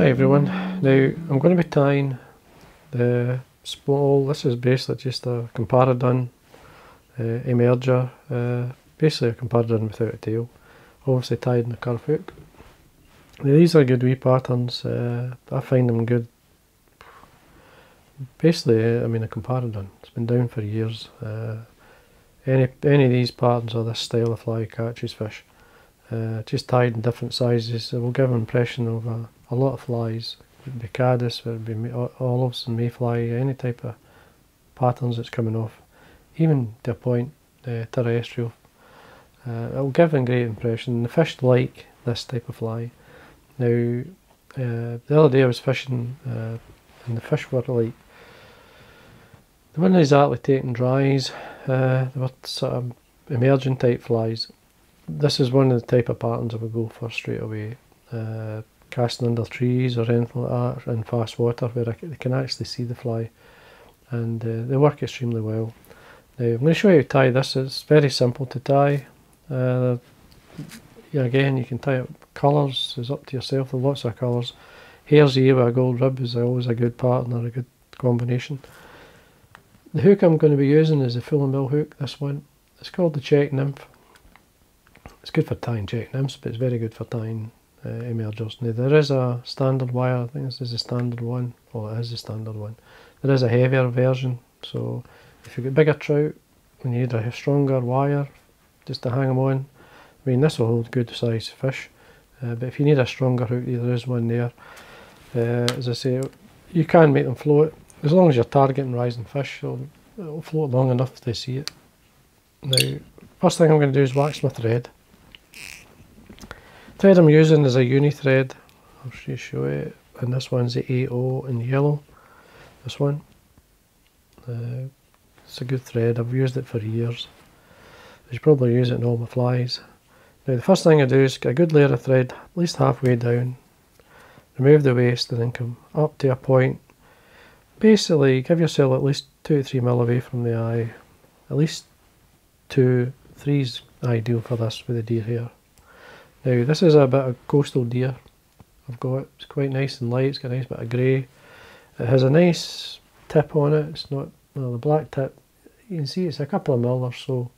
Hi everyone, now I'm going to be tying the small, this is basically just a Comparadun emerger, basically a Comparadun without a tail, obviously tied in a curve hook. Now these are good wee patterns, I find them good. Basically, I mean a Comparadun, it's been down for years. Any of these patterns or this style of fly catches fish. Just tied in different sizes, it will give an impression of a lot of flies. It would be caddis, it would be olives and mayfly, any type of patterns that's coming off, even to a point terrestrial. It will give a great impression. The fish like this type of fly. Now, the other day I was fishing and the fish were like, they weren't exactly taking dries, they were sort of emerging type flies. This is one of the type of patterns I would go for straight away. Casting under trees or anything like that in fast water where they can actually see the fly, and they work extremely well. Now I'm going to show you how to tie this. It's very simple to tie. Yeah, again, you can tie it colours, it's up to yourself. There are lots of colours. Hare's ear with a gold rib is always a good pattern or a good combination. The hook I'm going to be using is the full and mill hook, this one. It's called the Czech Nymph. It's good for tying Czech nymphs, but it's very good for tying emergers. Now there is a standard wire, I think this is the standard one. Oh, it is the standard one. There is a heavier version, so if you've got bigger trout and you need a stronger wire just to hang them on, I mean this will hold good size fish, but if you need a stronger hook, there is one there. As I say, you can make them float, as long as you're targeting rising fish, it'll float long enough to see it. Now, first thing I'm going to do is wax my thread. The thread I'm using is a uni thread, I'll just show you, and this one's the 8O in yellow, this one. It's a good thread, I've used it for years. I should probably use it in all my flies. Now the first thing I do is get a good layer of thread, at least halfway down, remove the waste and then come up to a point. Basically give yourself at least 2 to 3 mil away from the eye, at least 2, 3 is ideal for this with the deer hair. Now this is a bit of coastal deer I've got, it's quite nice and light, it's got a nice bit of grey. It has a nice tip on it, it's not, well, the black tip, you can see it's a couple of mil or so,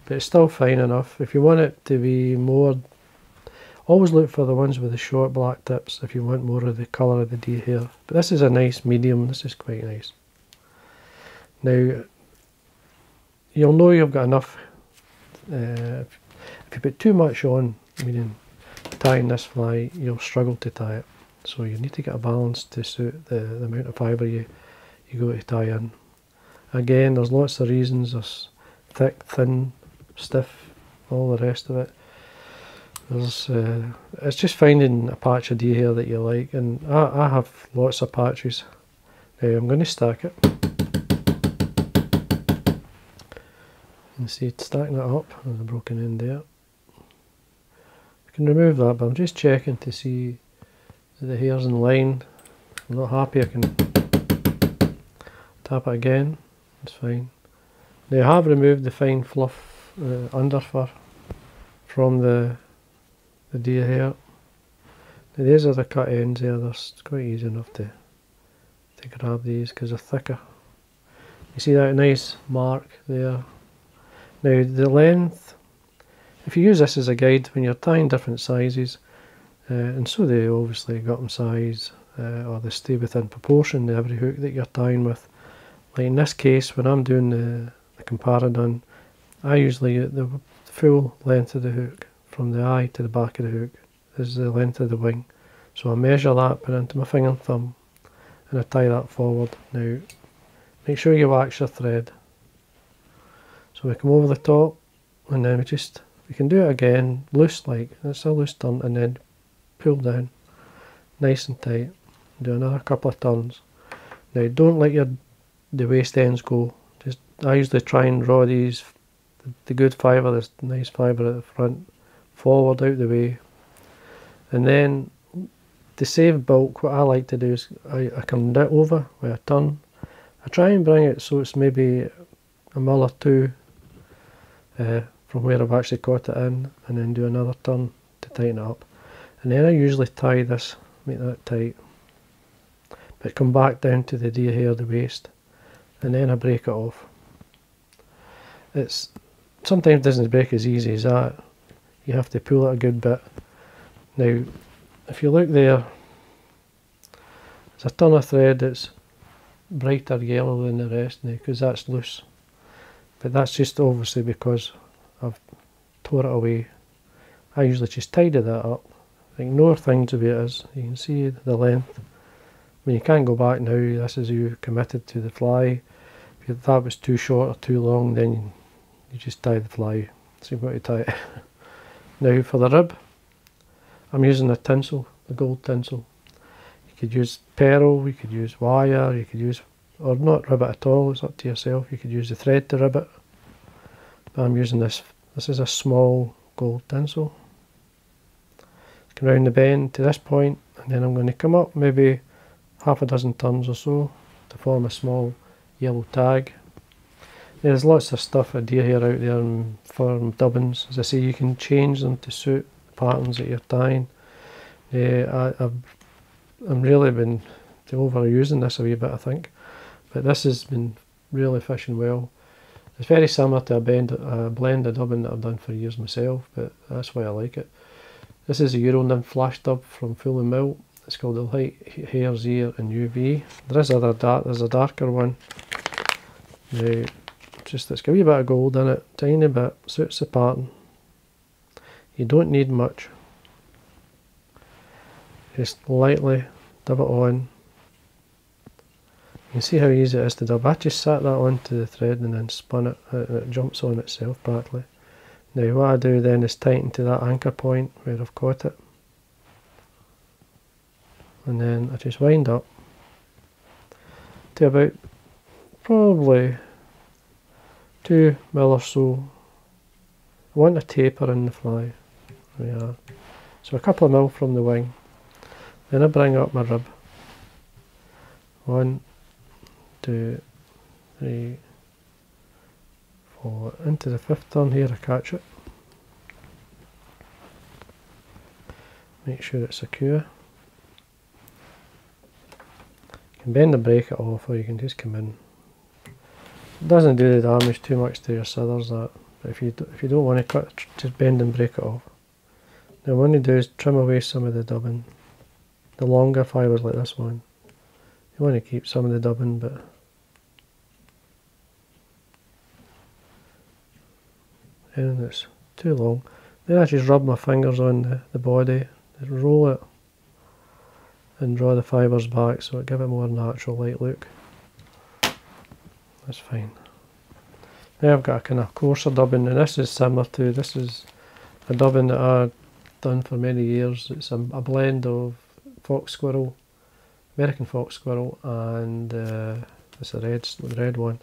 but it's still fine enough. If you want it to be more, always look for the ones with the short black tips if you want more of the colour of the deer hair. But this is a nice medium, this is quite nice. Now, you'll know you've got enough. If you put too much on, meaning tying this fly, you'll struggle to tie it. So you need to get a balance to suit the amount of fibre you go to tie in. Again, there's lots of reasons. There's thick, thin, stiff, all the rest of it. There's it's just finding a patch of deer hair that you like, and I have lots of patches. Now I'm going to stack it. You see, stacking it up, there's a broken end there. I can remove that, but I'm just checking to see that the hair's in line. If I'm not happy, I can tap it again, it's fine. Now I have removed the fine fluff underfur from the deer hair. Now these are the cut ends there, it's quite easy enough to grab these because they're thicker. You see that nice mark there? Now the length, if you use this as a guide when you're tying different sizes, and so they obviously got them size, or they stay within proportion to every hook that you're tying with. Like in this case, when I'm doing the Comparadun, I usually get the full length of the hook, from the eye to the back of the hook is the length of the wing. So I measure that, put it into my finger and thumb, and I tie that forward. Now, make sure you wax your thread. So we come over the top, and then we can do it again, loose like, it's a loose turn, and then pull down, nice and tight. Do another couple of turns. Now don't let the waste ends go. I usually try and draw these, the good fibre, this nice fibre at the front, forward out the way. And then to save bulk, what I like to do is I come over with a turn. I try and bring it so it's maybe a mil or two from where I've actually caught it in, and then do another turn to tighten it up. And then I usually tie this make that tight. But come back down to the deer hair, the waist, and then I break it off. It's sometimes doesn't break as easy as that. You have to pull it a good bit. Now, if you look there, there's a ton of thread that's brighter yellow than the rest now, because that's loose. But that's just obviously because I've tore it away. I usually just tidy that up. Ignore things the way it is. You can see the length. I mean, you can't go back now. This is you committed to the fly. If that was too short or too long, then you just tie the fly. So you've got to tie it. Now for the rib, I'm using the tinsel, the gold tinsel. You could use pearl, you could use wire, you could use, or not rib it at all, it's up to yourself. You could use the thread to rib it. But I'm using this. This is a small gold tinsel. Come round the bend to this point, and then I'm going to come up maybe half a dozen turns or so to form a small yellow tag. There's lots of stuff of deer hair out there for dubbins. As I say, you can change them to suit patterns that you're tying. I've really been overusing this a wee bit, I think, but this has been really fishing well. It's very similar to a blend of dubbing that I've done for years myself, but that's why I like it. This is a Euro Nymph flash dub from Full and Milt. It's called the Light Hare's Ear in UV. There is there's a darker one. Now, just it's got a wee bit of gold in it, tiny bit, suits the pattern. You don't need much. Just lightly dub it on. You can see how easy it is to dub. I just sat that onto the thread and then spun it, and it jumps on itself backly. Now what I do then is tighten to that anchor point where I've caught it. And then I just wind up to about probably 2 mil or so. I want a taper in the fly. There we are. So a couple of mil from the wing. Then I bring up my rib. 1, 2, 3, 4. Into the 5th turn here I catch it. Make sure it's secure. You can bend and break it off, or you can just come in. It doesn't do the damage too much to your sithers, that. But if you don't want to cut, just bend and break it off. Now what you do is trim away some of the dubbing. The longer fibres like this one. You want to keep some of the dubbing, but anything that's too long. Then I just rub my fingers on the body, roll it, and draw the fibres back so it give it a more natural light look. That's fine. Now I've got a kind of coarser dubbing, and this is similar to, this is a dubbing that I've done for many years. It's a blend of fox squirrel, American fox squirrel, and it's a red one,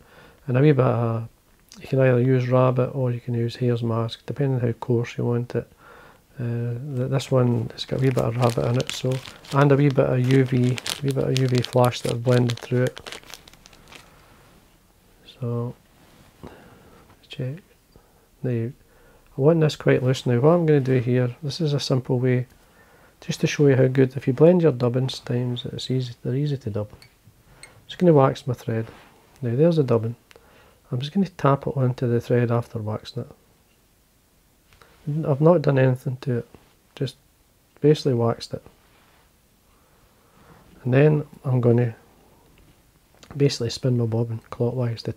and a wee bit of, you can either use rabbit or you can use hare's mask, depending on how coarse you want it. This one, it's got a wee bit of rabbit in it, so, and a wee bit of UV flash that I've blended through it. So let's check. Now I want this quite loose. Now what I'm going to do here, this is a simple way just to show you how good, if you blend your dubbins times, they're easy to dub. I'm just going to wax my thread. Now there's the dubbin. I'm just going to tap it onto the thread after waxing it. I've not done anything to it, just basically waxed it. And then I'm going to basically spin my bobbin clockwise to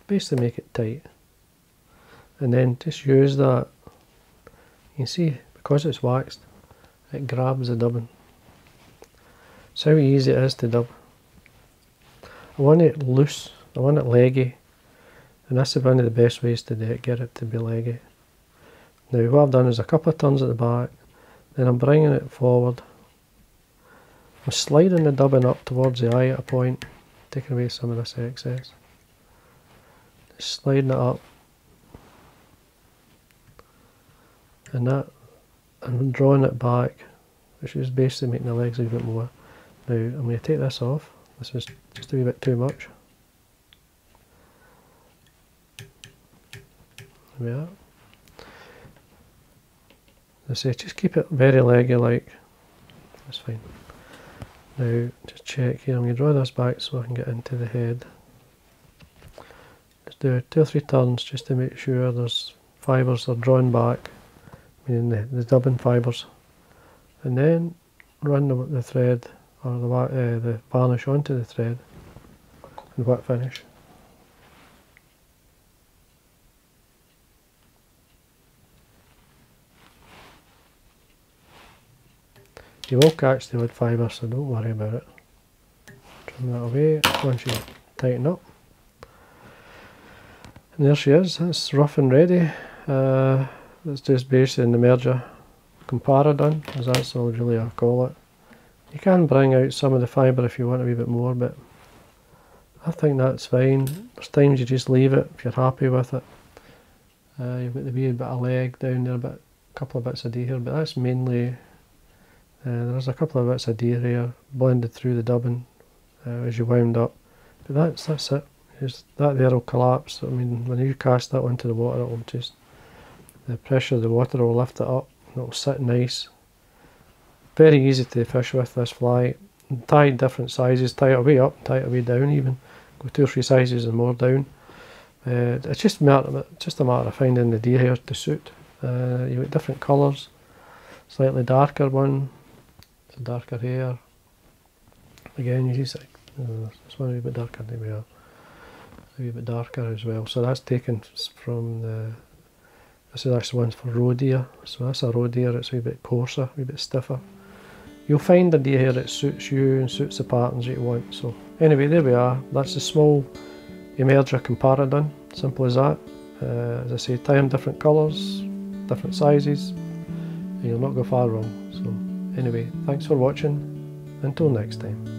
basically make it tight. And then just use that. You can see, because it's waxed, it grabs the dubbin. It's how easy it is to dub. I want it loose, I want it leggy, and that's one of the best ways to do it, get it to be leggy. Now what I've done is a couple of turns at the back, then I'm bringing it forward. I'm sliding the dubbin up towards the eye at a point, taking away some of this excess. Just sliding it up. And that, I'm drawing it back, which is basically making the legs a bit more. Now I'm going to take this off. This is just a wee bit too much. There we are. As I say, just keep it very leggy like. That's fine. Now just check here, I'm going to draw this back so I can get into the head. Just do 2 or 3 turns just to make sure there's fibres are drawn back, meaning the dubbing fibres, and then run the thread or the varnish onto the thread and wet finish. You will catch the wood fibre, so don't worry about it. Trim that away once you tighten up. And there she is, that's rough and ready. It's just based in the merger Comparadun, as that's all really I call it. You can bring out some of the fibre if you want a wee bit more, but I think that's fine. There's times you just leave it if you're happy with it. You've got the wee bit of leg down there, a couple of bits of deer, but that's mainly, there's a couple of bits of deer here blended through the dubbing as you wound up. But that's it. That there will collapse. I mean, when you cast that onto the water, it will just, the pressure of the water will lift it up and it will sit nice. Very easy to fish with this fly. Tie different sizes, tie it away up, tie it away down even. Go 2 or 3 sizes and more down. It's just a matter of finding the deer hair to suit. You've got different colours. Slightly darker one, it's a darker hair. Again, you see this one a wee bit darker than we are. A wee bit darker as well. So that's taken from this is actually one for roe deer. So that's a roe deer, it's a wee bit coarser, a wee bit stiffer. You'll find the deer hair that suits you and suits the patterns that you want. So anyway, there we are. That's the small emerger Comparadun. Simple as that. As I say, tie them different colours, different sizes, and you'll not go far wrong. So anyway, thanks for watching. Until next time.